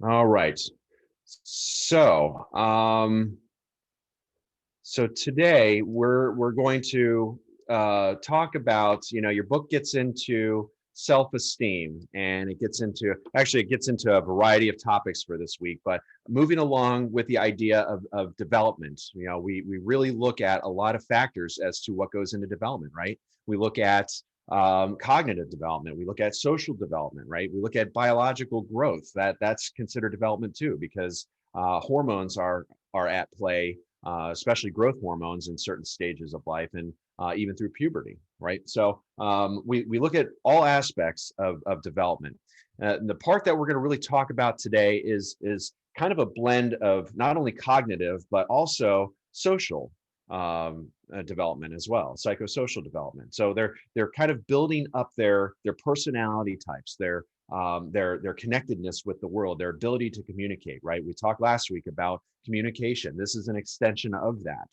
All right. So, so today we're going to talk about, your book gets into self-esteem, and it gets into a variety of topics for this week, but moving along with the idea of development. We really look at a lot of factors as to what goes into development, right? We look at cognitive development, we look at social development, right? We look at biological growth. That's considered development too, because hormones are at play, especially growth hormones in certain stages of life, and even through puberty, right? So we look at all aspects of development. The part that we're going to really talk about today is kind of a blend of not only cognitive but also social development as well, psychosocial development. So they're kind of building up their personality types, their connectedness with the world, their ability to communicate, right? We talked last week about communication. This is an extension of that.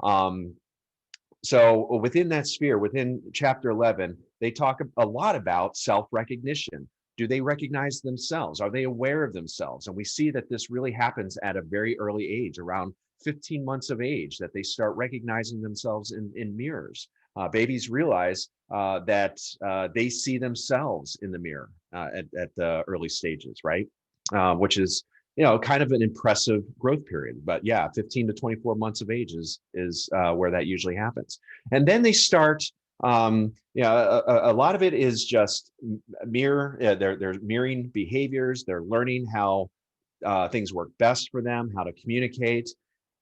Um, so within that sphere, within chapter 11, they talk a lot about self-recognition. Do they recognize themselves? Are they aware of themselves? And we see that this really happens at a very early age, around 15 months of age, that they start recognizing themselves in mirrors. Babies realize that they see themselves in the mirror at the early stages, right? Which is kind of an impressive growth period. But yeah, 15 to 24 months of age is where that usually happens. And then they start, a lot of it is just they're mirroring behaviors. They're learning how things work best for them, how to communicate.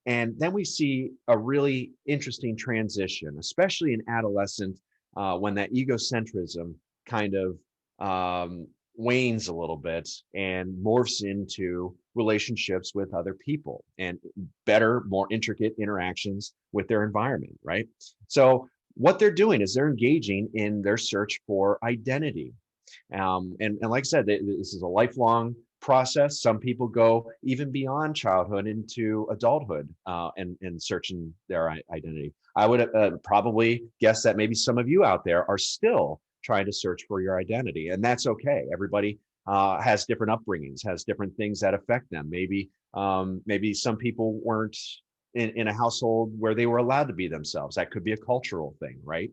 And then we see a really interesting transition, especially in adolescent, when that egocentrism kind of wanes a little bit and morphs into relationships with other people and better, more intricate interactions with their environment, right? So what they're doing is they're engaging in their search for identity. And like I said, this is a lifelong process. Some people go even beyond childhood into adulthood and searching their identity. I would probably guess that maybe some of you out there are still trying to search for your identity, and that's okay. Everybody has different upbringings, has different things that affect them. Maybe some people weren't in a household where they were allowed to be themselves. That could be a cultural thing, right?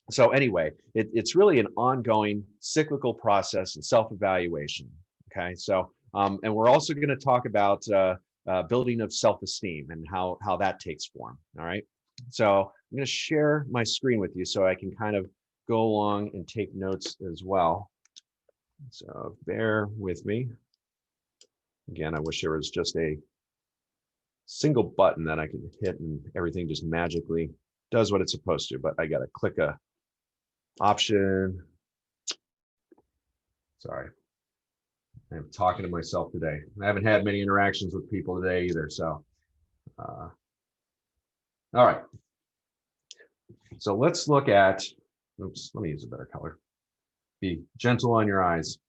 So anyway, it's really an ongoing cyclical process and self-evaluation. Okay, so and we're also going to talk about building of self-esteem and how that takes form. All right, so I'm going to share my screen with you so I can kind of go along and take notes as well. So bear with me. Again, I wish there was just a single button that I could hit and everything just magically does what it's supposed to, but I got to click a option. Sorry, I'm talking to myself today. I haven't had many interactions with people today either. So, all right. So let's look at, oops, let me use a better color. Be gentle on your eyes.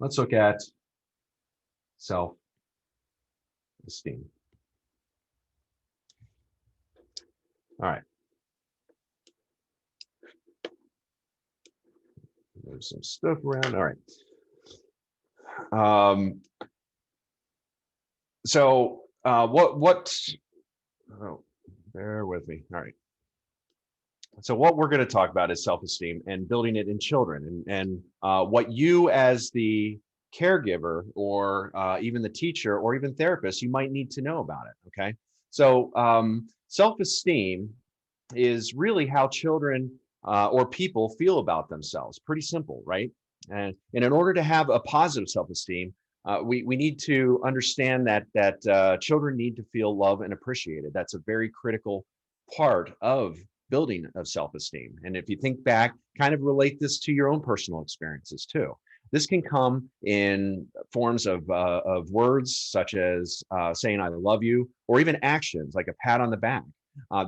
Let's look at self-esteem. All right. There's some stuff around. All right. So oh, bear with me. All right. So what we're going to talk about is self-esteem and building it in children, and what you as the caregiver or even the teacher or even therapist, you might need to know about it. Okay. So self-esteem is really how children or people feel about themselves. Pretty simple, right? And in order to have a positive self-esteem, we need to understand that children need to feel loved and appreciated. That's a very critical part of building of self-esteem. And if you think back, kind of relate this to your own personal experiences too. This can come in forms of words such as saying "I love you," or even actions like a pat on the back.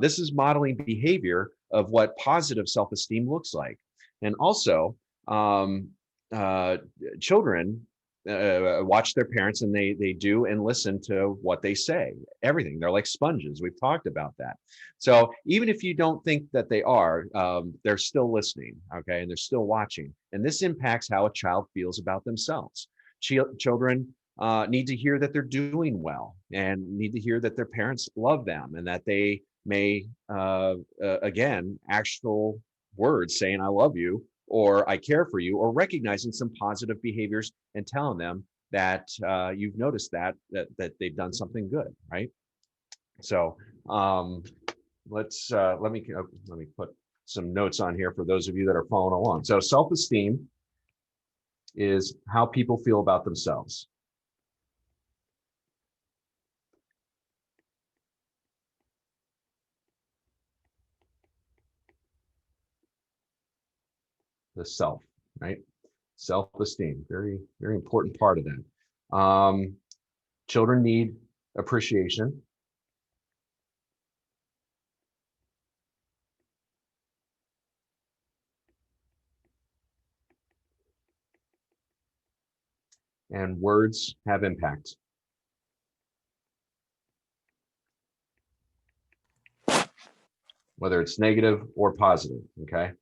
This is modeling behavior of what positive self-esteem looks like. And also, um, uh, children watch their parents, and they do and listen to what they say. Everything. They're like sponges. We've talked about that. So even if you don't think that they are, they're still listening. Okay, and they're still watching. And this impacts how a child feels about themselves. Children need to hear that they're doing well and need to hear that their parents love them and that they may, again, actual words saying, I love you, or I care for you, or recognizing some positive behaviors and telling them that you've noticed that they've done something good, right? So let me put some notes on here for those of you that are following along. So self-esteem is how people feel about themselves. The self, right? Self-esteem, very, very important part of that. Children need appreciation. And words have impact. Whether it's negative or positive, okay?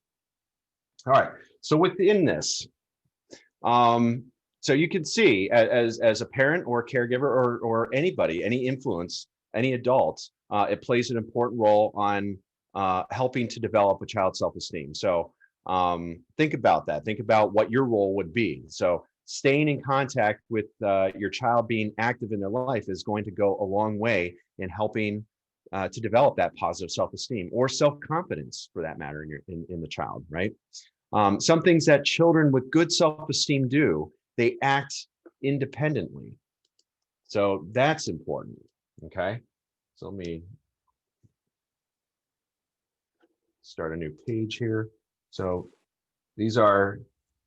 All right, so within this, so you can see as a parent or a caregiver or anybody, any influence, any adult, it plays an important role on helping to develop a child's self-esteem. So think about that. Think about what your role would be. So staying in contact with your child being active in their life is going to go a long way in helping to develop that positive self-esteem or self-confidence, for that matter, in the child, right? Some things that children with good self-esteem do, they act independently. So that's important, okay? So let me start a new page here. So these are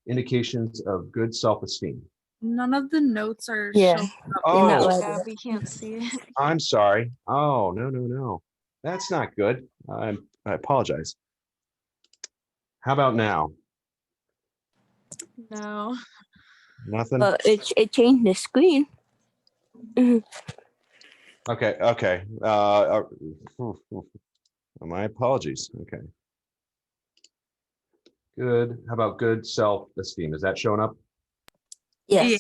indications of good self-esteem. None of the notes are Yeah. showing up. Oh, Yeah, we can't see it. I'm sorry. Oh, no. That's not good. I apologize. How about now? No. Nothing? it changed the screen. Okay. My apologies. Okay. Good. How about good self-esteem? Is that showing up? Yes.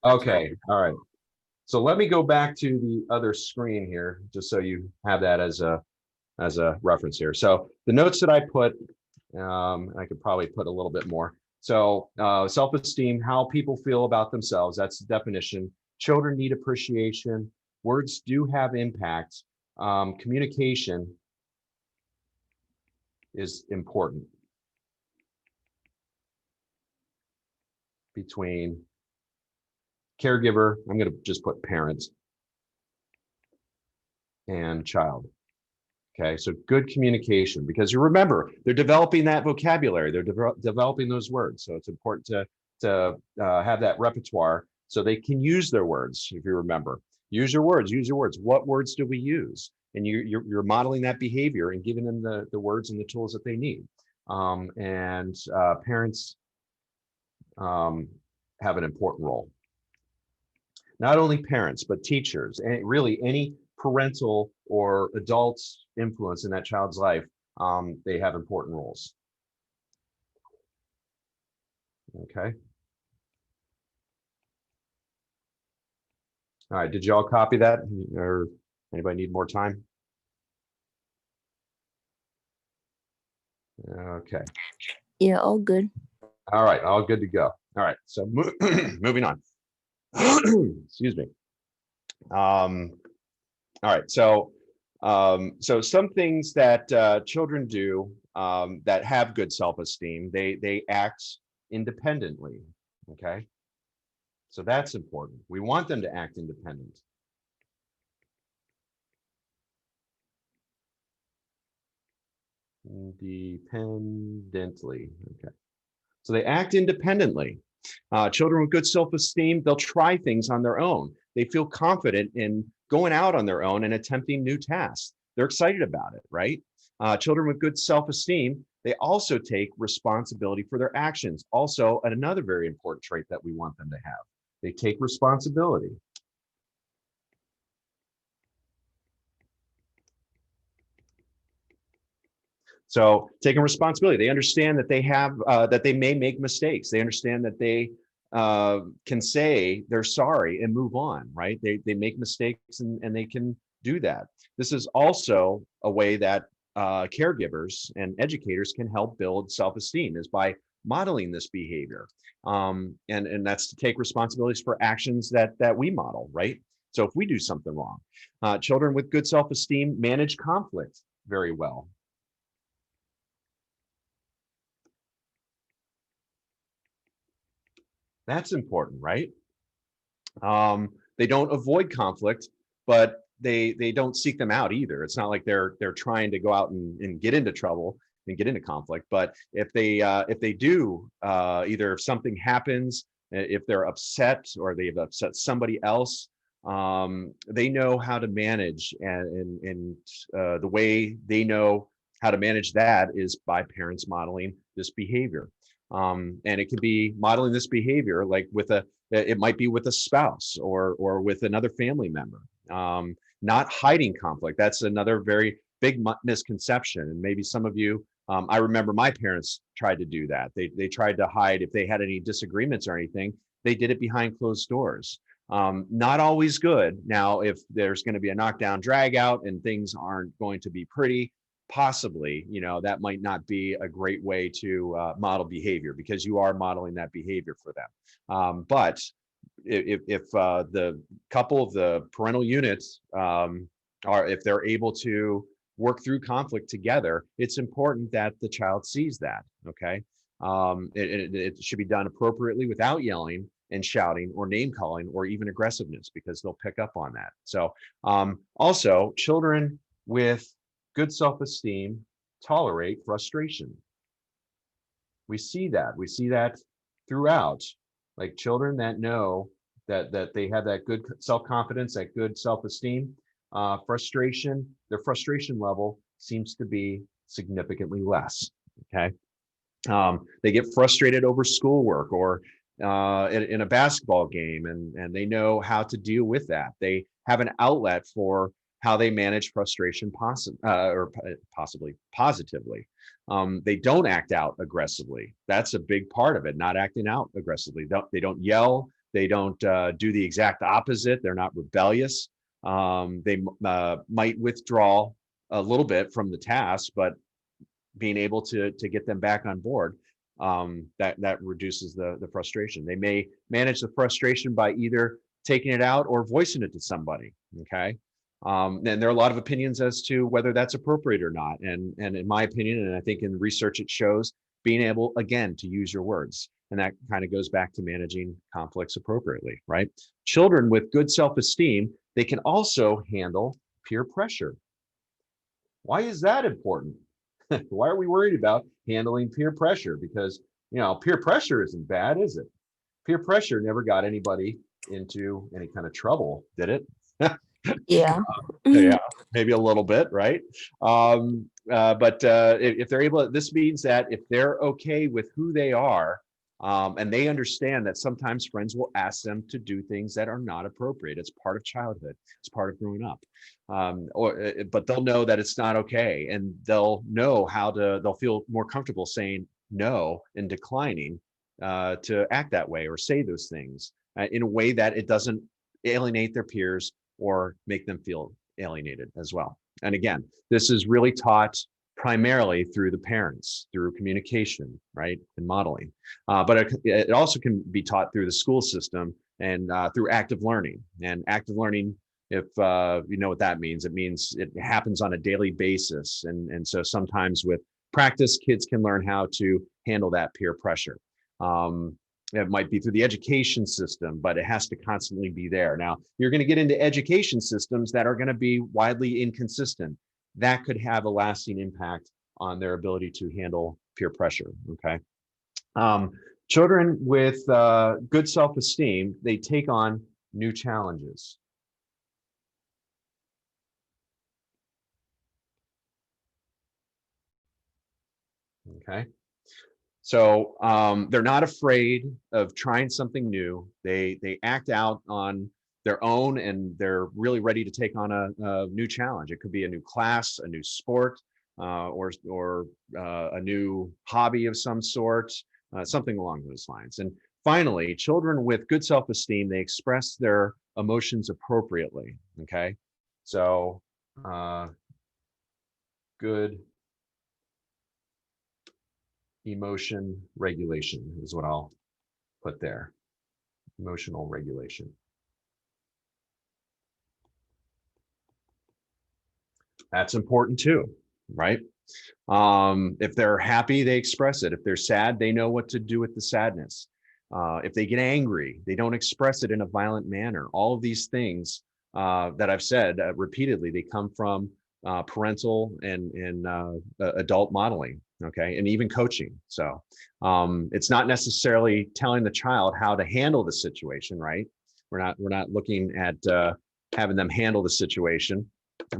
Yeah. Okay. All right. So let me go back to the other screen here, just so you have that as a reference here. So the notes that I put, I could probably put a little bit more. So self-esteem, how people feel about themselves. That's the definition. Children need appreciation. Words do have impact. Communication is important between caregiver, I'm going to just put parents, and child. Okay, so good communication, because you remember, they're developing that vocabulary, they're developing those words. So it's important to have that repertoire so they can use their words. If you remember, use your words, use your words. What words do we use? And you're modeling that behavior and giving them the words and the tools that they need. Parents have an important role. Not only parents, but teachers, and really any parental or adult influence in that child's life, they have important roles. Okay. All right, did you all copy that, or anybody need more time? Okay. Yeah, all good. All right, all good to go. All right, so moving on. Excuse me. All right, so some things that children do that have good self-esteem, they act independently. Okay, so that's important. We want them to act independent. Independently. Okay, so they act independently. Children with good self-esteem, they'll try things on their own. They feel confident in going out on their own and attempting new tasks. They're excited about it, right? Children with good self-esteem, they also take responsibility for their actions. Also, another very important trait that we want them to have. They take responsibility. So taking responsibility, they understand that they have that they may make mistakes. They understand that they can say they're sorry and move on, right? They make mistakes and they can do that. This is also a way that caregivers and educators can help build self-esteem, is by modeling this behavior. And that's to take responsibilities for actions that we model, right? So if we do something wrong, children with good self-esteem manage conflict very well. That's important, right? They don't avoid conflict, but they don't seek them out either. It's not like they're trying to go out and get into trouble and get into conflict. But if they do, either if something happens, if they're upset or they've upset somebody else, they know how to manage, and the way they know how to manage that is by parents modeling this behavior. And it could be modeling this behavior like it might be with a spouse or with another family member. Not hiding conflict. That's another very big misconception. And maybe some of you, I remember my parents tried to do that. They tried to hide if they had any disagreements or anything. They did it behind closed doors. Not always good. Now, if there's going to be a knockdown drag out and things aren't going to be pretty, possibly, that might not be a great way to model behavior, because you are modeling that behavior for them. But if the couple of the parental units if they're able to work through conflict together, it's important that the child sees that. Okay. It should be done appropriately without yelling and shouting or name calling or even aggressiveness, because they'll pick up on that. So also, children with good self-esteem tolerate frustration. We see that throughout, like children that know that they have that good self-confidence, that good self-esteem, their frustration level seems to be significantly less. Okay. They get frustrated over schoolwork or in a basketball game, and they know how to deal with that. They have an outlet for how they manage frustration possibly positively. They don't act out aggressively. That's a big part of it, not acting out aggressively. They don't yell. They don't do the exact opposite. They're not rebellious. They might withdraw a little bit from the task, but being able to get them back on board, that reduces the frustration. They may manage the frustration by either taking it out or voicing it to somebody. Okay. And there are a lot of opinions as to whether that's appropriate or not. And in my opinion, and I think in research it shows, being able, again, to use your words. And that kind of goes back to managing conflicts appropriately, right? Children with good self-esteem, they can also handle peer pressure. Why is that important? Why are we worried about handling peer pressure? Because, peer pressure isn't bad, is it? Peer pressure never got anybody into any kind of trouble, did it? Yeah. Yeah, maybe a little bit, right? But if they're able, this means that if they're okay with who they are, and they understand that sometimes friends will ask them to do things that are not appropriate. It's part of childhood. It's part of growing up. But they'll know that it's not okay, and they'll know they'll feel more comfortable saying no and declining to act that way or say those things in a way that it doesn't alienate their peers or make them feel alienated as well. And again, this is really taught primarily through the parents, through communication, right, and modeling. But it also can be taught through the school system and through active learning. And active learning, if you know what that means, it means it happens on a daily basis. And so sometimes with practice, kids can learn how to handle that peer pressure. It might be through the education system, but it has to constantly be there. Now, you're going to get into education systems that are going to be widely inconsistent. That could have a lasting impact on their ability to handle peer pressure. Okay. Children with good self-esteem, they take on new challenges. Okay. So they're not afraid of trying something new. They act out on their own, and they're really ready to take on a new challenge. It could be a new class, a new sport, or a new hobby of some sort, something along those lines. And Finally, children with good self-esteem, they express their emotions appropriately. Okay, so good emotion regulation is what I'll put there. Emotional regulation. That's important too, right? If they're happy, they express it. If they're sad, they know what to do with the sadness. If they get angry, they don't express it in a violent manner. All of these things that I've said repeatedly, they come from parental and adult modeling, okay, and even coaching. So it's not necessarily telling the child how to handle the situation, right? We're not looking at having them handle the situation,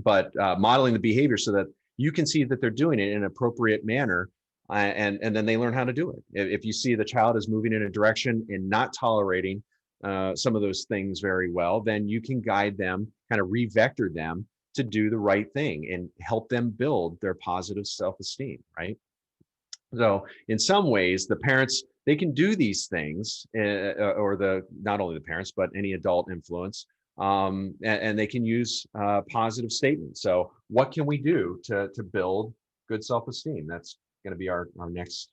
but modeling the behavior so that you can see that they're doing it in an appropriate manner, and then they learn how to do it. If you see the child is moving in a direction and not tolerating some of those things very well, then you can guide them, kind of re-vector them to do the right thing and help them build their positive self-esteem, right? So in some ways, the parents, they can do these things, or not only the parents, but any adult influence, and they can use positive statements. So what can we do to build good self-esteem? That's going to be our next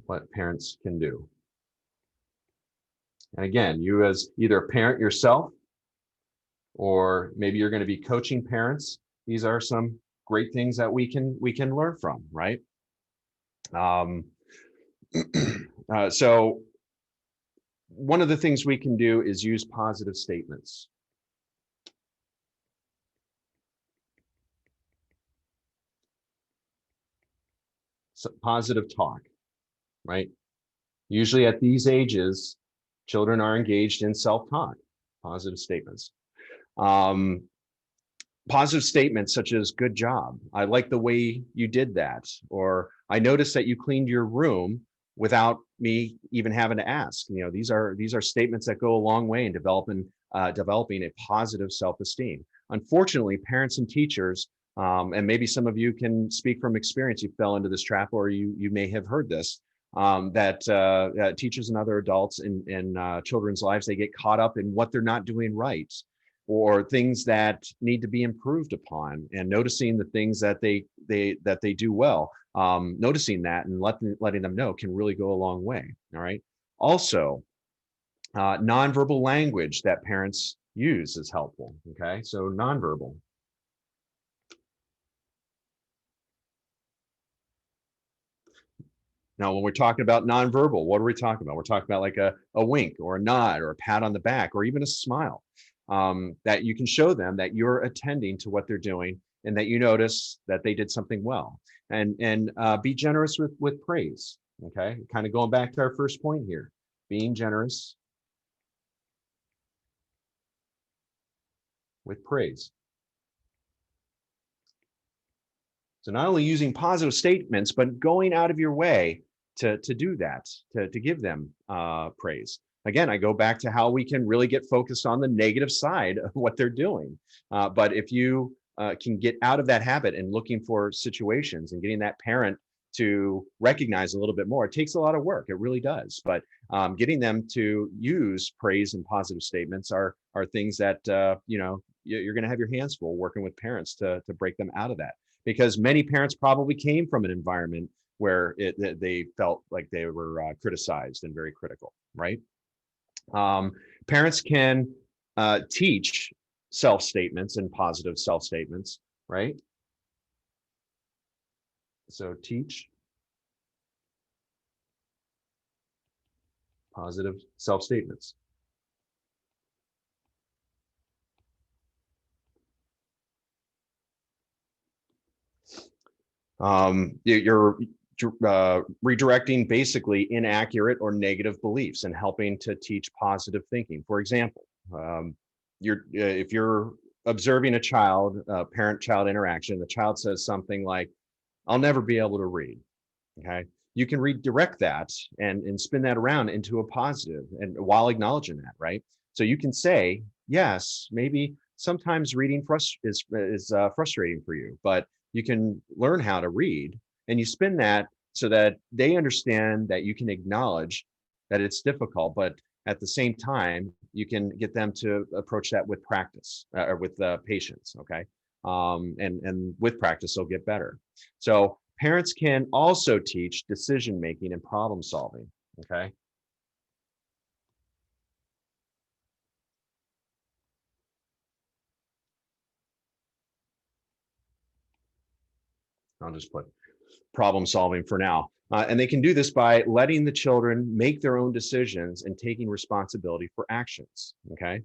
what parents can do. And again, you as either a parent yourself, or maybe you're going to be coaching parents, these are some great things that we can learn from, right? So one of the things we can do is use positive statements. So positive talk, right? Usually at these ages, children are engaged in self-talk, positive statements. Positive statements such as "good job," "I like the way you did that," or "I noticed that you cleaned your room without me even having to ask." You know, these are statements that go a long way in developing a positive self-esteem. Unfortunately, parents and teachers, and maybe some of you can speak from experience, you fell into this trap, or you may have heard this, that teachers and other adults in children's lives, they get caught up in what they're not doing right, or things that need to be improved upon, and noticing the things that they do well. Noticing that and letting them know can really go a long way. All right. Also, nonverbal language that parents use is helpful. Okay, so nonverbal. Now, when we're talking about nonverbal, what are we talking about? We're talking about like a wink or a nod or a pat on the back or even a smile, that you can show them that you're attending to what they're doing and that you notice that they did something well. And be generous with praise. Okay, kind of going back to our first point here, being generous with praise. So not only using positive statements, but going out of your way to do that, to give them praise. Again, I go back to how we can really get focused on the negative side of what they're doing. But if you can get out of that habit and looking for situations and getting that parent to recognize a little bit more, it takes a lot of work. It really does. But getting them to use praise and positive statements are things that you're going to have your hands full working with parents to break them out of that. Because many parents probably came from an environment where they felt like they were criticized and very critical, right? Parents can teach self-statements and positive self-statements, right? So teach positive self-statements. You're redirecting basically inaccurate or negative beliefs and helping to teach positive thinking. For example, if you're observing a child, parent-child interaction, the child says something like, "I'll never be able to read." Okay, you can redirect that and spin that around into a positive, and while acknowledging that, right? So you can say, "Yes, maybe sometimes reading is frustrating for you, but you can learn how to read, and you spin that so that they understand that you can acknowledge that it's difficult, but at the same time, you can get them to approach that with practice or with patience, okay? And with practice, they'll get better. So parents can also teach decision making and problem solving, okay? I'll just put problem solving for now. And they can do this by letting the children make their own decisions and taking responsibility for actions, okay?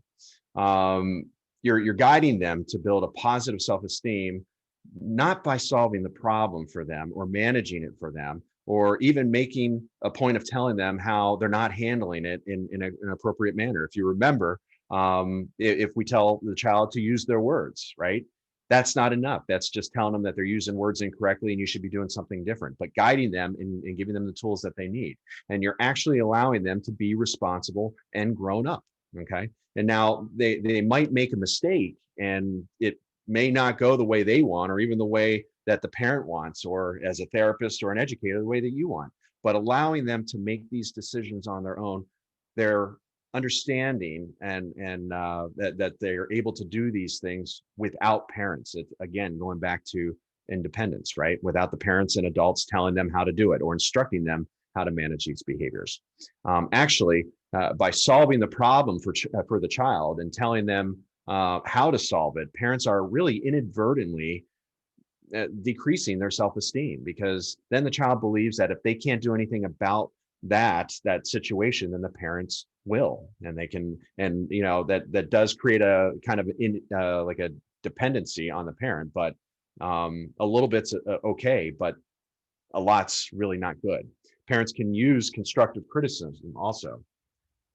You're guiding them to build a positive self-esteem, not by solving the problem for them or managing it for them, or even making a point of telling them how they're not handling it in an appropriate manner. If you remember, if we tell the child to use their words, right? That's not enough. That's just telling them that they're using words incorrectly and you should be doing something different, but guiding them and giving them the tools that they need. And you're actually allowing them to be responsible and grown up, okay? And now they might make a mistake and it may not go the way they want or even the way that the parent wants, or as a therapist or an educator, the way that you want. But allowing them to make these decisions on their own, they're understanding and that they're able to do these things without parents. It, again, going back to independence, right? Without the parents and adults telling them how to do it or instructing them how to manage these behaviors. Actually, by solving the problem for the child and telling them how to solve it, parents are really inadvertently decreasing their self-esteem, because then the child believes that if they can't do anything about that situation, then the parents will, and they can, and you know that does create a kind of like a dependency on the parent, but a little bit's okay, but a lot's really not good. Parents can use constructive criticism also.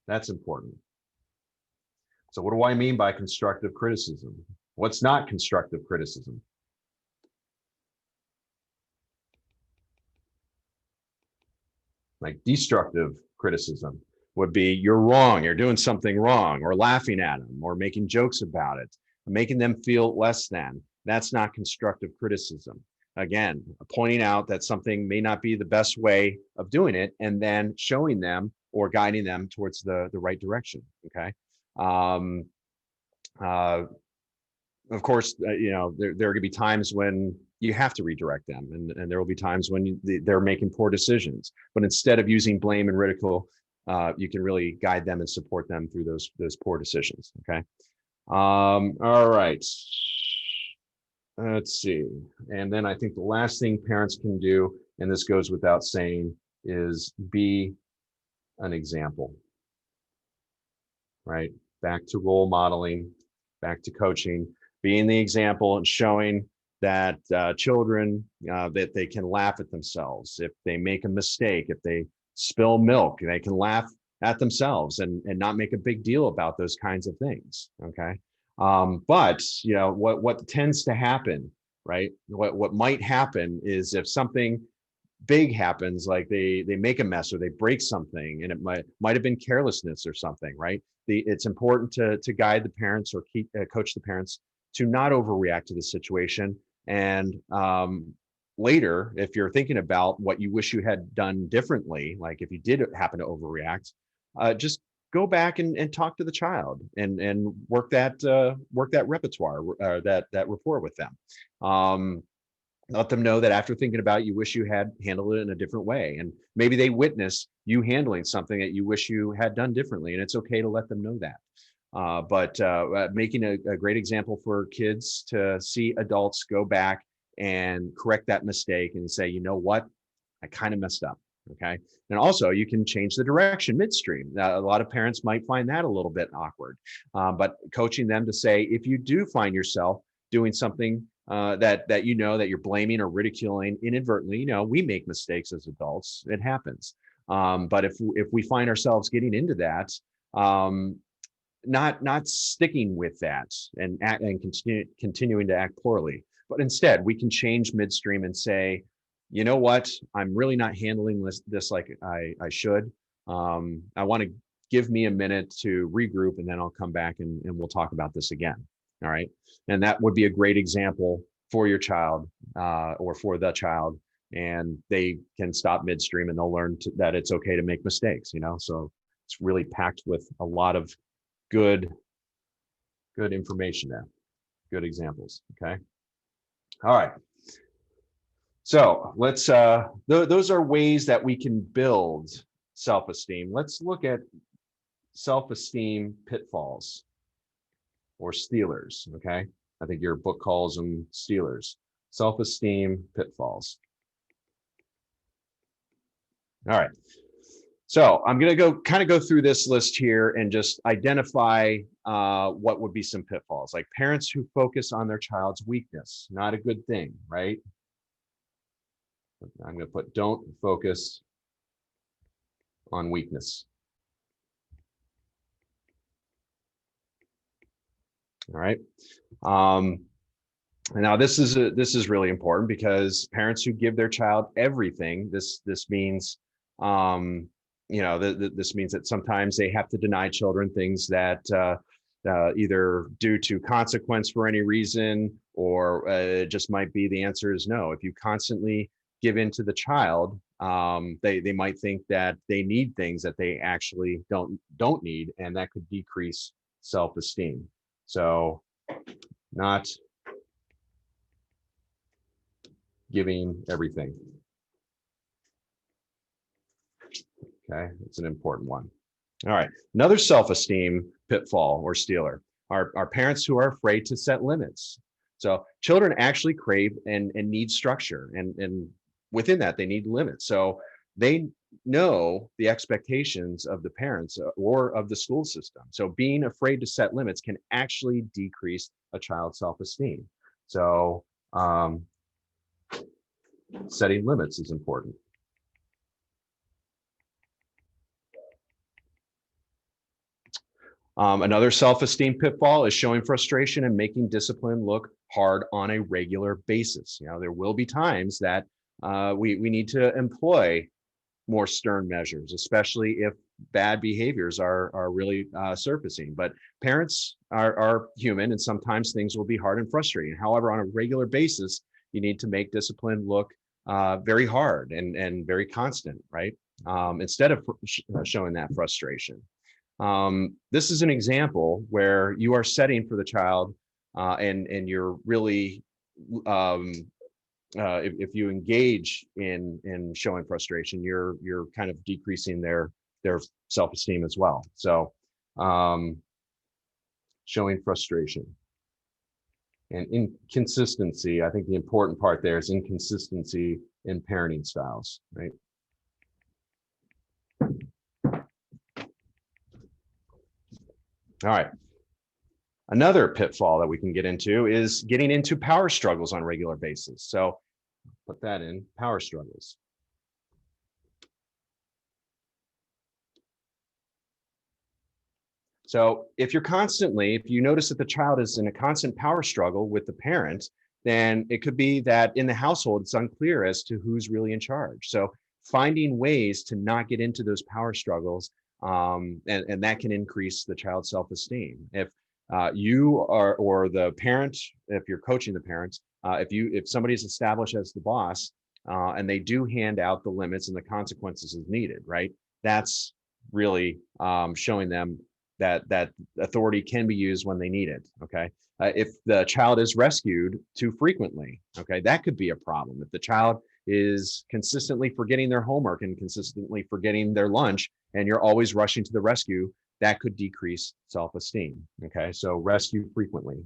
That's important. So what do I mean by constructive criticism? What's not constructive criticism? Like destructive criticism would be, you're wrong, you're doing something wrong, or laughing at them, or making jokes about it, making them feel less than. That's not constructive criticism. Again, pointing out that something may not be the best way of doing it, and then showing them or guiding them towards the right direction, okay? Of course, you know, there are going to be times when you have to redirect them, and there will be times when they're making poor decisions. But instead of using blame and ridicule, you can really guide them and support them through those poor decisions. Okay. All right. Let's see. And then I think the last thing parents can do, and this goes without saying, is be an example. Right. Back to role modeling, back to coaching, being the example and showing that children, that they can laugh at themselves. If they make a mistake, if they spill milk, they can laugh at themselves and not make a big deal about those kinds of things. Okay. But you know, what tends to happen, right? What might happen is if something big happens, like they make a mess or they break something, and it might have been carelessness or something, right? It's important to guide the parents or coach the parents to not overreact to the situation. And later, if you're thinking about what you wish you had done differently, like if you did happen to overreact, just go back and talk to the child and work that repertoire, that rapport with them. Let them know that after thinking about it, you wish you had handled it in a different way. And maybe they witness you handling something that you wish you had done differently. And it's okay to let them know that. But making a great example for kids to see adults go back and correct that mistake and say, you know what, I kind of messed up. Okay. And also you can change the direction midstream. A lot of parents might find that a little bit awkward, but coaching them to say, if you do find yourself doing something that you know that you're blaming or ridiculing inadvertently, you know, we make mistakes as adults, it happens. But if we find ourselves getting into that, not sticking with that and continuing to act poorly, but instead we can change midstream and say, you know what, I'm really not handling this like I should. I want to give me a minute to regroup, and then I'll come back and we'll talk about this again. All right. And that would be a great example for your child or for the child, and they can stop midstream and they'll learn that it's okay to make mistakes, so it's really packed with a lot of good information there, good examples. Okay. All right. So let's those are ways that we can build self-esteem. Let's look at self-esteem pitfalls or stealers. Okay. I think your book calls them stealers. Self-esteem pitfalls. All right. So I'm going to go through this list here and just identify what would be some pitfalls. Like parents who focus on their child's weakness, not a good thing, right? I'm going to put don't focus on weakness. All right. Now this is really important because parents who give their child everything, this means this means that sometimes they have to deny children things that either due to consequence for any reason, or it just might be the answer is no. If you constantly give in to the child, they might think that they need things that they actually don't need, and that could decrease self-esteem. So not giving everything. Okay, it's an important one. All right, another self-esteem pitfall or stealer are parents who are afraid to set limits. So children actually crave and need structure, and within that they need limits. So they know the expectations of the parents or of the school system. So being afraid to set limits can actually decrease a child's self-esteem. So setting limits is important. Another self-esteem pitfall is showing frustration and making discipline look hard on a regular basis. There will be times that we need to employ more stern measures, especially if bad behaviors are really surfacing. But parents are human, and sometimes things will be hard and frustrating. However, on a regular basis, you need to make discipline look very hard and very constant, right? Instead of showing that frustration. This is an example where you are setting for the child, and you're really if you engage in showing frustration, you're kind of decreasing their self-esteem as well. So showing frustration and inconsistency. I think the important part there is inconsistency in parenting styles, right? All right. Another pitfall that we can get into is getting into power struggles on a regular basis. So put that in, power struggles. So if you notice that the child is in a constant power struggle with the parent, then it could be that in the household, it's unclear as to who's really in charge. So finding ways to not get into those power struggles, and that can increase the child's self-esteem. If you are, or the parent, if you're coaching the parents, if somebody's established as the boss, and they do hand out the limits and the consequences as needed, right? That's really showing them that authority can be used when they need it. Okay. If the child is rescued too frequently, okay, that could be a problem. If the child is consistently forgetting their homework and consistently forgetting their lunch, and you're always rushing to the rescue, that could decrease self-esteem. Okay, so rescue frequently.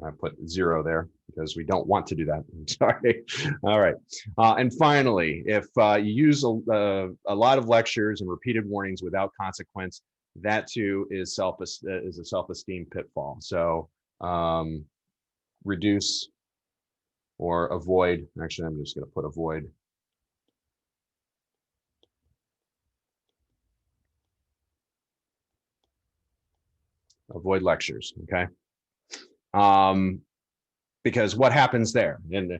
I put 0 there because we don't want to do that. Sorry. All right. And finally, if you use a lot of lectures and repeated warnings without consequence, that too is a self-esteem pitfall. So reduce or avoid. Actually, I'm just going to put avoid. Avoid lectures. Okay. Because what happens there? And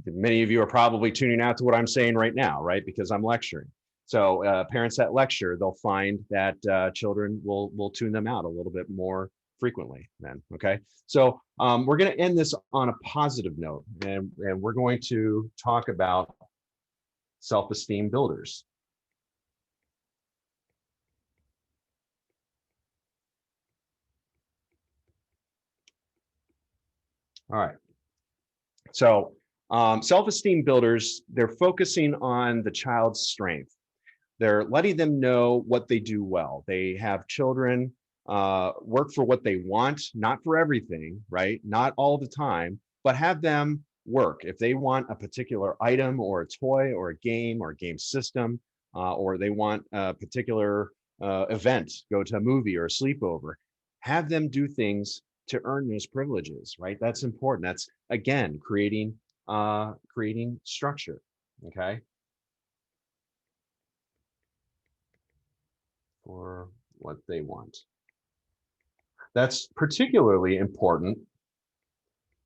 many of you are probably tuning out to what I'm saying right now, right? Because I'm lecturing. So parents that lecture, they'll find that children will tune them out a little bit more frequently then, okay? So we're gonna end this on a positive note, and we're going to talk about self-esteem builders. All right. So self-esteem builders, they're focusing on the child's strength. They're letting them know what they do well. They have children work for what they want, not for everything, right? Not all the time, but have them work. If they want a particular item or a toy or a game system, or they want a particular event, go to a movie or a sleepover, have them do things to earn those privileges, right? That's important. That's again creating structure. Okay. For what they want. That's particularly important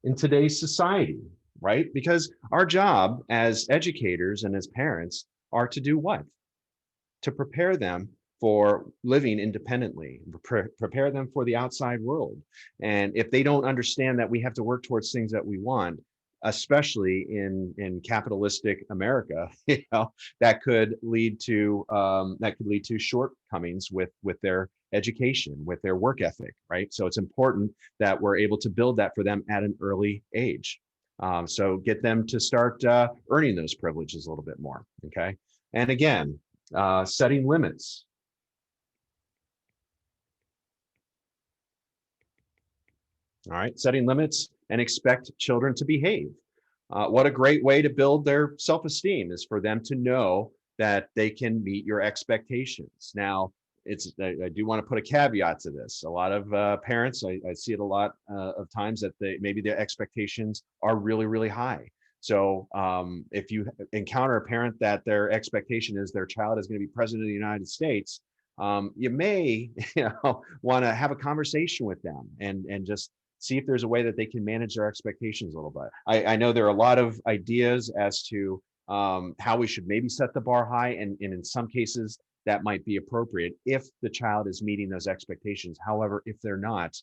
in today's society, right? Because our job as educators and as parents are to do what? To prepare them for living independently, prepare them for the outside world. And if they don't understand that we have to work towards things that we want, especially in capitalistic America, that could lead to shortcomings with their education, with their work ethic, right? So it's important that we're able to build that for them at an early age. So get them to start earning those privileges a little bit more, okay? And again, setting limits. All right, setting limits and expect children to behave. What a great way to build their self-esteem is for them to know that they can meet your expectations. Now, I do want to put a caveat to this. A lot of parents, I see it a lot of times that maybe their expectations are really, really high. So if you encounter a parent that their expectation is their child is going to be president of the United States, you may want to have a conversation with them and just see if there's a way that they can manage their expectations a little bit. I know there are a lot of ideas as to how we should maybe set the bar high, and in some cases that might be appropriate if the child is meeting those expectations. However, if they're not,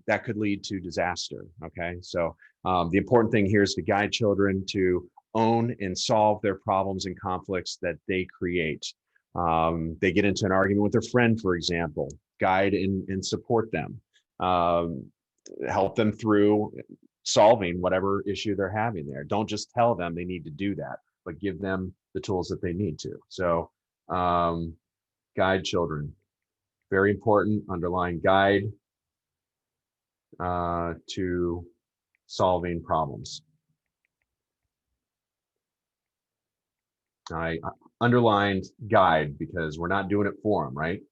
that could lead to disaster. Okay, so the important thing here is to guide children to own and solve their problems and conflicts that they create. They get into an argument with their friend, for example, guide and support them. Help them through solving whatever issue they're having there. Don't just tell them they need to do that, but give them the tools that they need to. So guide children, very important, underlying guide to solving problems. I underlined guide because we're not doing it for them, right?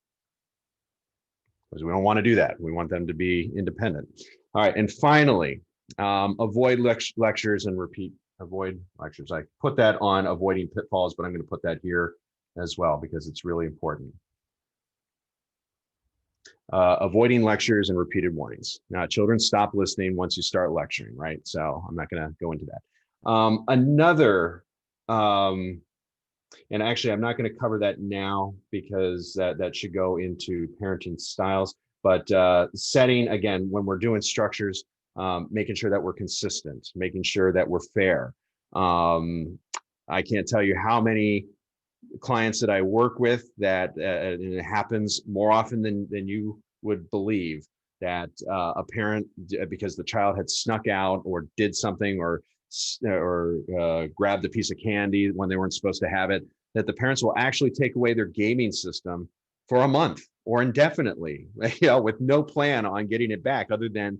Because we don't want to do that. We want them to be independent. All right, and finally, avoid lectures and repeat. Avoid lectures. I put that on avoiding pitfalls, but I'm going to put that here as well because it's really important. Avoiding lectures and repeated warnings. Now, children stop listening once you start lecturing, right? So I'm not going to go into that. Another and actually, I'm not going to cover that now because that should go into parenting styles. But setting, again, when we're doing structures, making sure that we're consistent, making sure that we're fair. I can't tell you how many clients that I work with that and it happens more often than you would believe that a parent, because the child had snuck out or did something or grabbed a piece of candy when they weren't supposed to have it, that the parents will actually take away their gaming system for a month or indefinitely, with no plan on getting it back other than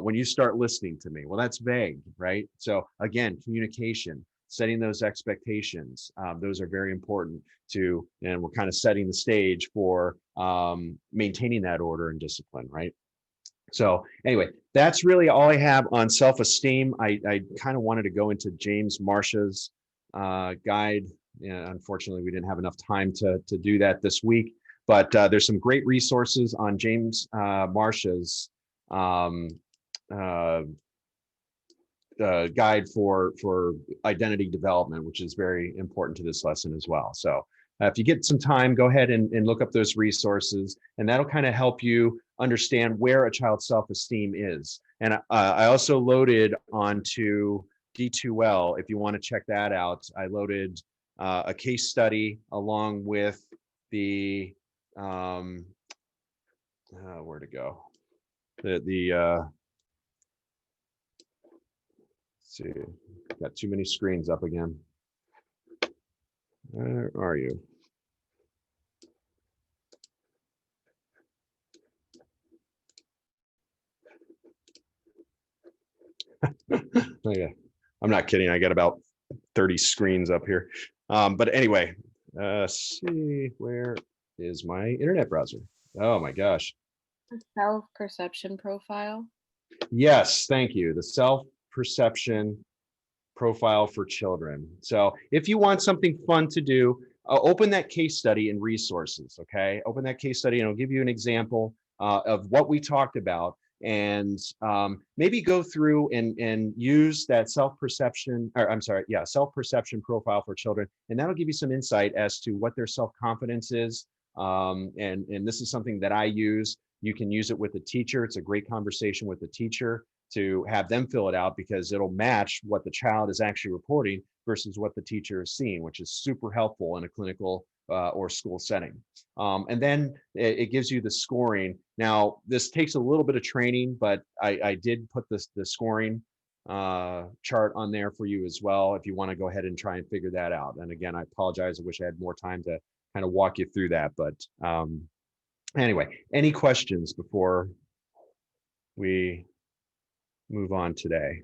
when you start listening to me. Well, that's vague, right? So again, communication, setting those expectations, those are very important and we're kind of setting the stage for maintaining that order and discipline, right? So anyway, that's really all I have on self-esteem. I kind of wanted to go into James Marsh's guide. Unfortunately, we didn't have enough time to do that this week, but there's some great resources on James Marsh's guide for identity development, which is very important to this lesson as well. So If you get some time, go ahead and look up those resources, and that'll kind of help you understand where a child's self-esteem is. And I also loaded onto D2L, if you want to check that out. I loaded a case study along with the where to go, let's see, got too many screens up again. Where are you? Oh, yeah, I'm not kidding. I got about 30 screens up here. But anyway, see, where is my internet browser? Oh my gosh. Self-perception profile. Yes, thank you. The self-perception profile for children. So if you want something fun to do, open that case study in resources, okay? Open that case study and it'll give you an example of what we talked about, and maybe go through and use that self-perception, or I'm sorry, yeah, self-perception profile for children, and that'll give you some insight as to what their self-confidence is. And this is something that I use. You can use it with a teacher. It's a great conversation with the teacher to have them fill it out, because it'll match what the child is actually reporting versus what the teacher is seeing, which is super helpful in a clinical or school setting. And then it gives you the scoring. Now, this takes a little bit of training, but I did put the scoring chart on there for you as well, if you want to go ahead and try and figure that out. And again, I apologize. I wish I had more time to kind of walk you through that. But anyway, any questions before we move on today?